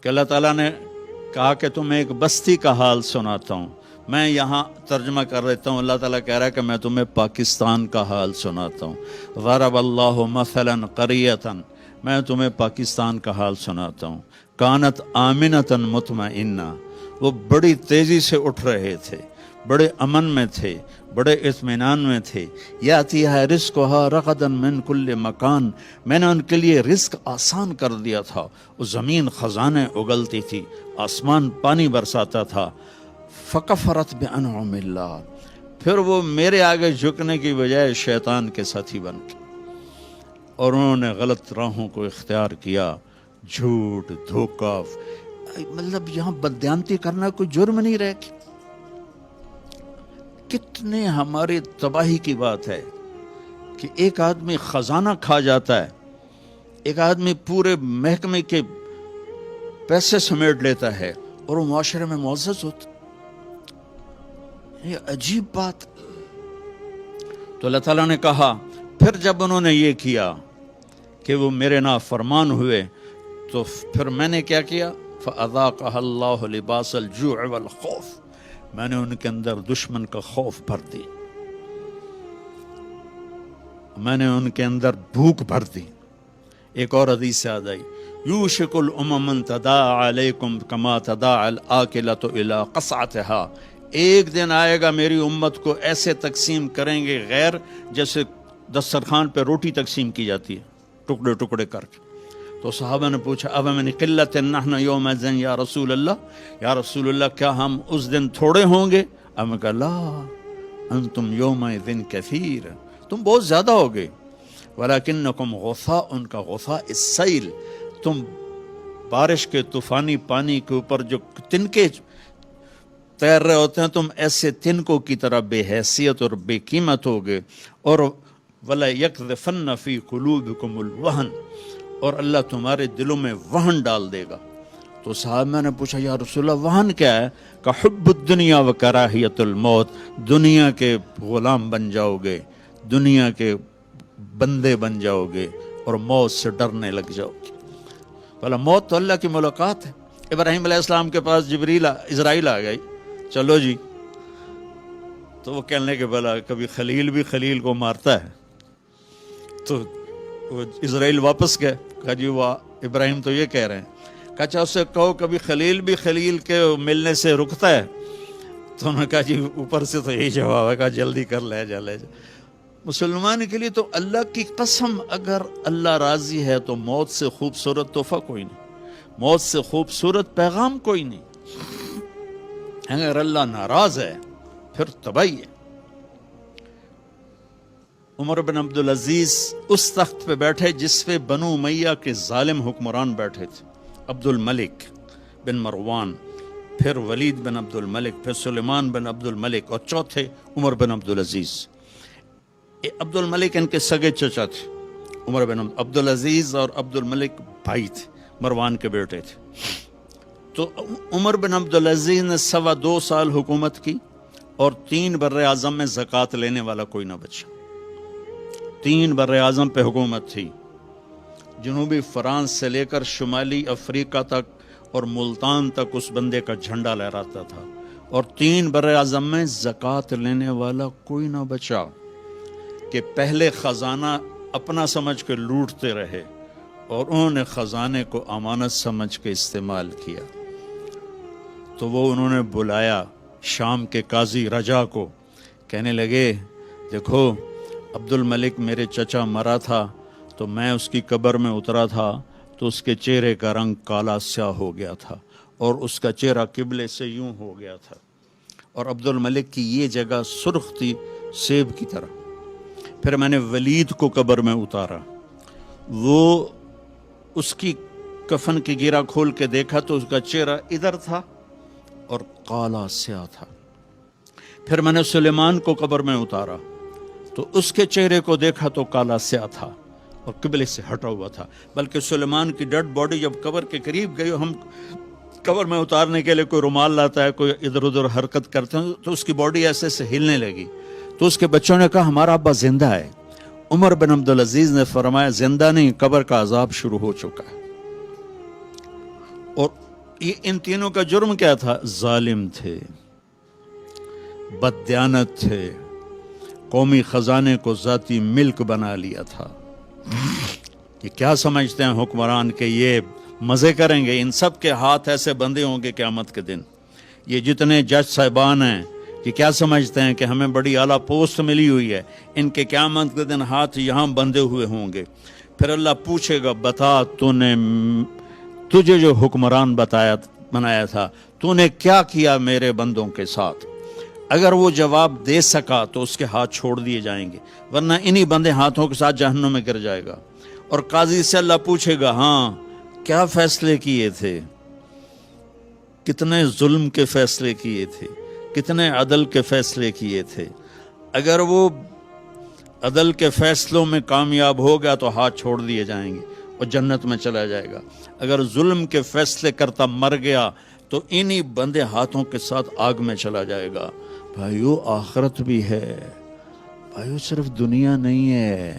کہ اللہ تعالیٰ نے کہا کہ تمہیں ایک بستی کا حال سناتا ہوں. میں یہاں ترجمہ کر دیتا ہوں. اللہ تعالیٰ کہہ رہا ہے کہ میں تمہیں پاکستان کا حال سناتا ہوں. ضرب اللہ مثلا قریۃ، میں تمہیں پاکستان کا حال سناتا ہوں. کانت آمنۃ مطمئنہ، وہ بڑی تیزی سے اٹھ رہے تھے، بڑے امن میں تھے، بڑے اطمینان میں تھے. یاتیھا رزقھا رغدا من کل مکان، میں نے ان کے لیے رزق آسان کر دیا تھا. وہ زمین خزانے اگلتی تھی، آسمان پانی برساتا تھا. فکفرت بانعم اللہ، پھر وہ میرے آگے جھکنے کی بجائے شیطان کے ساتھی بن گئے اور انہوں نے غلط راہوں کو اختیار کیا. جھوٹ، دھوکہ، مطلب یہاں بددیانتی کرنا کوئی جرم نہیں رہ گیا. کتنے ہماری تباہی کی بات ہے کہ ایک آدمی خزانہ کھا جاتا ہے، ایک آدمی پورے محکمے کے پیسے سمیٹ لیتا ہے اور وہ معاشرے میں معزز ہوتا. یہ عجیب بات. تو اللہ تعالیٰ نے کہا پھر جب انہوں نے یہ کیا کہ وہ میرے نافرمان ہوئے تو پھر میں نے کیا کیا؟ فَأَذَاقَهَا اللَّهُ لِبَاسَ الْجُوعِ وَالْخَوْفِ، میں نے ان کے اندر دشمن کا خوف بھر دی، میں نے ان کے اندر بھوک بھر دی. ایک اور حدیث سے آئی، یوشک الامم ان تداعی علیکم کما تداعی الآکلۃ الی قصعتها، ایک دن آئے گا میری امت کو ایسے تقسیم کریں گے غیر جیسے دسترخوان پہ روٹی تقسیم کی جاتی ہے، ٹکڑے ٹکڑے کر کے. تو صحابہ نے پوچھا اب من قلت نحن یومئذ یا رسول اللہ، یا رسول اللہ کیا ہم اس دن تھوڑے ہوں گے؟ اب میں کہا لا انتم یومئذ کثیر، تم بہت زیادہ ہوگے. ولکنکم غثاء، ان کا غثاء السیل، تم بارش کے طوفانی پانی کے اوپر جو تنکے تیر رہے ہوتے ہیں، تم ایسے تنکوں کی طرح بے حیثیت اور بے قیمت ہوگے. اور ولا یقذفن فی قلوبکم الوہن، اور اللہ تمہارے دلوں میں وہن ڈال دے گا. تو صحابہ نے پوچھا یا رسول اللہ وہن کیا ہے؟ کہ حب الدنیا و کراہیت الموت، دنیا کے غلام بن جاؤ گے، دنیا کے بندے بن جاؤ گے اور موت سے ڈرنے لگ جاؤ گے. بھلا موت تو اللہ کی ملاقات ہے. ابراہیم علیہ السلام کے پاس اسرائیل آ گئی، چلو جی. تو وہ کہنے کہ بھلا کبھی خلیل بھی خلیل کو مارتا ہے. تو وہ اسرائیل واپس گئے، کہا جی وہ ابراہیم تو یہ کہہ رہے ہیں. کہا اچھا اس سے کہو کبھی خلیل بھی خلیل کے ملنے سے رکتا ہے؟ تو انہوں نے کہا جی اوپر سے تو یہی جواب ہے، کہا جلدی کر لے جا لے جا. مسلمان کے لیے تو اللہ کی قسم اگر اللہ راضی ہے تو موت سے خوبصورت تحفہ کوئی نہیں، موت سے خوبصورت پیغام کوئی نہیں. اگر اللہ ناراض ہے پھر تباہی ہے. عمر بن عبدالعزیز اس تخت پہ بیٹھے جس پہ بنو امیہ کے ظالم حکمران بیٹھے تھے، عبد الملک بن مروان، پھر ولید بن عبد الملک، پھر سلیمان بن عبد الملک، اور چوتھے عمر بن عبدالعزیز. عبد الملک ان کے سگے چچا تھے. عمر بن عبدالعزیز اور عبد الملک بھائی تھے، مروان کے بیٹے تھے. تو عمر بن عبدالعزیز نے 2.25 سال حکومت کی اور 3 بر اعظم میں زکوٰۃ لینے والا کوئی نہ بچا. 3 بر اعظم پہ حکومت تھی، جنوبی فرانس سے لے کر شمالی افریقہ تک اور ملتان تک اس بندے کا جھنڈا لہراتا تھا، اور 3 بر اعظم میں زکوٰۃ لینے والا کوئی نہ بچا. کہ پہلے خزانہ اپنا سمجھ کے لوٹتے رہے اور انہوں نے خزانے کو امانت سمجھ کے استعمال کیا. تو وہ انہوں نے بلایا شام کے قاضی رجا کو، کہنے لگے دیکھو عبد الملک میرے چچا مرا تھا تو میں اس کی قبر میں اترا تھا تو اس کے چہرے کا رنگ کالا سیاہ ہو گیا تھا اور اس کا چہرہ قبلے سے یوں ہو گیا تھا، اور عبد الملک کی یہ جگہ سرخ تھی سیب کی طرح. پھر میں نے ولید کو قبر میں اتارا، وہ اس کی کفن کی گیرا کھول کے دیکھا تو اس کا چہرہ ادھر تھا اور کالا سیاہ تھا. پھر میں نے سلیمان کو قبر میں اتارا تو اس کے چہرے کو دیکھا تو کالا سیاہ تھا اور قبلے سے ہٹا ہوا تھا. بلکہ سلیمان کی ڈیڈ باڈی جب قبر کے قریب گئی، ہم قبر میں اتارنے کے لیے کوئی رومال لاتا ہے، کوئی ادھر ادھر حرکت کرتے ہیں تو اس کی باڈی ایسے سے ہلنے لگی. تو اس کے بچوں نے کہا ہمارا ابا زندہ ہے. عمر بن عبدالعزیز نے فرمایا زندہ نہیں، قبر کا عذاب شروع ہو چکا ہے. اور ان تینوں کا جرم کیا تھا؟ ظالم تھے، بددیانت تھے، قومی خزانے کو ذاتی ملک بنا لیا تھا۔ یہ کیا سمجھتے ہیں حکمران کہ یہ مزے کریں گے؟ ان سب کے ہاتھ ایسے بندھے ہوں گے قیامت کے دن۔ یہ جتنے جج صاحبان ہیں یہ کیا سمجھتے ہیں کہ ہمیں بڑی اعلیٰ پوسٹ ملی ہوئی ہے؟ ان کے قیامت کے دن ہاتھ یہاں بندھے ہوئے ہوں گے۔ پھر اللہ پوچھے گا بتا تجھے جو حکمران بنایا تھا تو نے کیا کیا میرے بندوں کے ساتھ؟ اگر وہ جواب دے سکا تو اس کے ہاتھ چھوڑ دیے جائیں گے، ورنہ انہی بندے ہاتھوں کے ساتھ جہنم میں گر جائے گا۔ اور قاضی سے اللہ پوچھے گا ہاں کیا فیصلے کیے تھے، کتنے ظلم کے فیصلے کیے تھے، کتنے عدل کے فیصلے کیے تھے۔ اگر وہ عدل کے فیصلوں میں کامیاب ہو گیا تو ہاتھ چھوڑ دیے جائیں گے اور جنت میں چلا جائے گا۔ اگر ظلم کے فیصلے کرتا مر گیا تو انہی بندے ہاتھوں کے ساتھ آگ میں چلا جائے گا۔ بھائیو آخرت بھی ہے، بھائیو صرف دنیا نہیں ہے،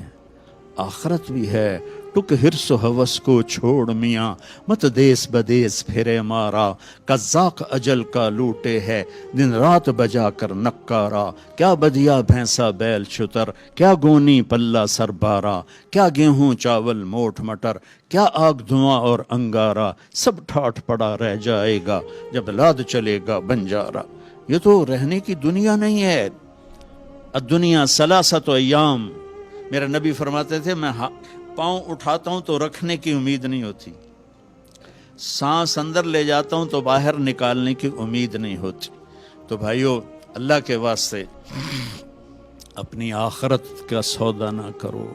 آخرت بھی ہے۔ ٹک حرص و ہوس کو چھوڑ میاں، مت دیس بدیس پھرے مارا، قزاق اجل کا لوٹے ہے دن رات بجا کر نکارا۔ کیا بدیا بھینسا بیل شتر، کیا گونی پلہ سر بارا، کیا گیہوں چاول موٹ مٹر، کیا آگ دھواں اور انگارا، سب ٹھاٹ پڑا رہ جائے گا جب لاد چلے گا بنجارا۔ یہ تو رہنے کی دنیا نہیں ہے۔ الدنیا ثلاثۃ ایام، میرے نبی فرماتے تھے میں پاؤں اٹھاتا ہوں تو رکھنے کی امید نہیں ہوتی، سانس اندر لے جاتا ہوں تو باہر نکالنے کی امید نہیں ہوتی۔ تو بھائیو اللہ کے واسطے اپنی آخرت کا سودا نہ کرو،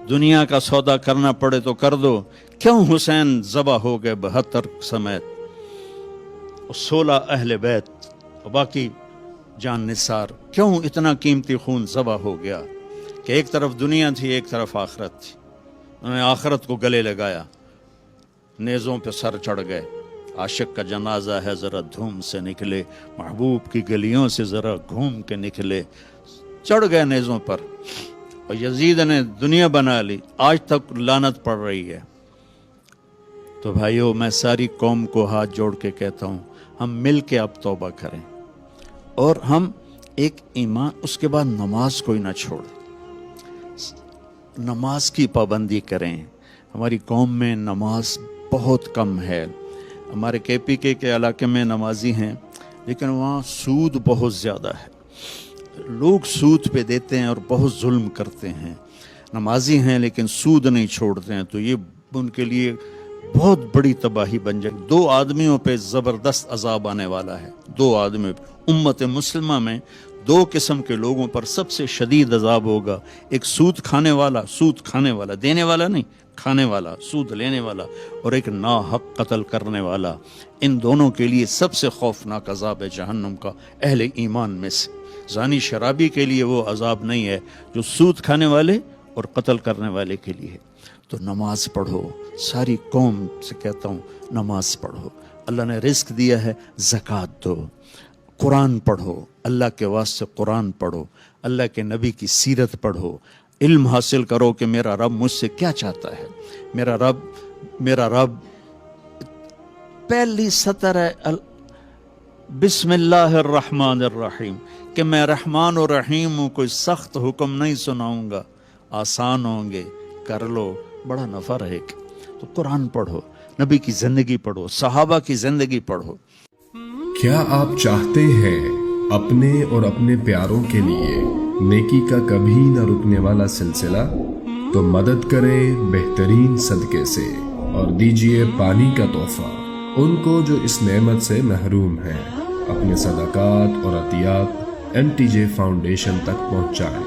دنیا کا سودا کرنا پڑے تو کر دو۔ کیوں حسین ذبح ہو گئے 72 سمیت، 16 اہل بیت اور باقی جان نثار، کیوں اتنا قیمتی خون ذبح ہو گیا؟ کہ ایک طرف دنیا تھی ایک طرف آخرت تھی، انہوں نے آخرت کو گلے لگایا، نیزوں پہ سر چڑھ گئے۔ عاشق کا جنازہ ہے ذرا دھوم سے نکلے، محبوب کی گلیوں سے ذرا گھوم کے نکلے، چڑھ گئے نیزوں پر۔ اور یزید نے دنیا بنا لی، آج تک لعنت پڑ رہی ہے۔ تو بھائیو میں ساری قوم کو ہاتھ جوڑ کے کہتا ہوں ہم مل کے اب توبہ کریں، اور ہم ایک ایمان، اس کے بعد نماز کوئی نہ چھوڑیں، نماز کی پابندی کریں۔ ہماری قوم میں نماز بہت کم ہے۔ ہمارے کے پی کے علاقے میں نمازی ہیں لیکن وہاں سود بہت زیادہ ہے، لوگ سود پہ دیتے ہیں اور بہت ظلم کرتے ہیں۔ نمازی ہیں لیکن سود نہیں چھوڑتے ہیں، تو یہ ان کے لیے بہت بڑی تباہی بن جائے۔ 2 آدمیوں پہ زبردست عذاب آنے والا ہے، 2 آدمیوں پہ۔ امت مسلمہ میں 2 قسم کے لوگوں پر سب سے شدید عذاب ہوگا، ایک سود کھانے والا دینے والا نہیں، کھانے والا، سود لینے والا، اور ایک ناحق قتل کرنے والا۔ ان دونوں کے لیے سب سے خوفناک عذاب ہے جہنم کا، اہل ایمان میں سے۔ زانی شرابی کے لیے وہ عذاب نہیں ہے جو سود کھانے والے اور قتل کرنے والے کے لیے ہے۔ تو نماز پڑھو، ساری قوم سے کہتا ہوں نماز پڑھو۔ اللہ نے رزق دیا ہے، زکوٰۃ دو، قرآن پڑھو، اللہ کے واسطے قرآن پڑھو، اللہ کے نبی کی سیرت پڑھو، علم حاصل کرو کہ میرا رب مجھ سے کیا چاہتا ہے۔ میرا رب پہلی سطر ہے بسم اللہ الرحمن الرحیم، کہ میں رحمان و رحیم ہوں، کوئی سخت حکم نہیں سناؤں گا، آسان ہوں گے، کر لو، بڑا نفع رہے گا۔ تو قرآن پڑھو، نبی کی زندگی پڑھو، صحابہ کی زندگی پڑھو۔ کیا آپ چاہتے ہیں اپنے اور اپنے پیاروں کے لیے نیکی کا کبھی نہ رکنے والا سلسلہ؟ تو مدد کریں بہترین صدقے سے اور دیجئے پانی کا تحفہ ان کو جو اس نعمت سے محروم ہیں۔ اپنے صدقات اور عطیات MTJ فاؤنڈیشن تک پہنچائیں۔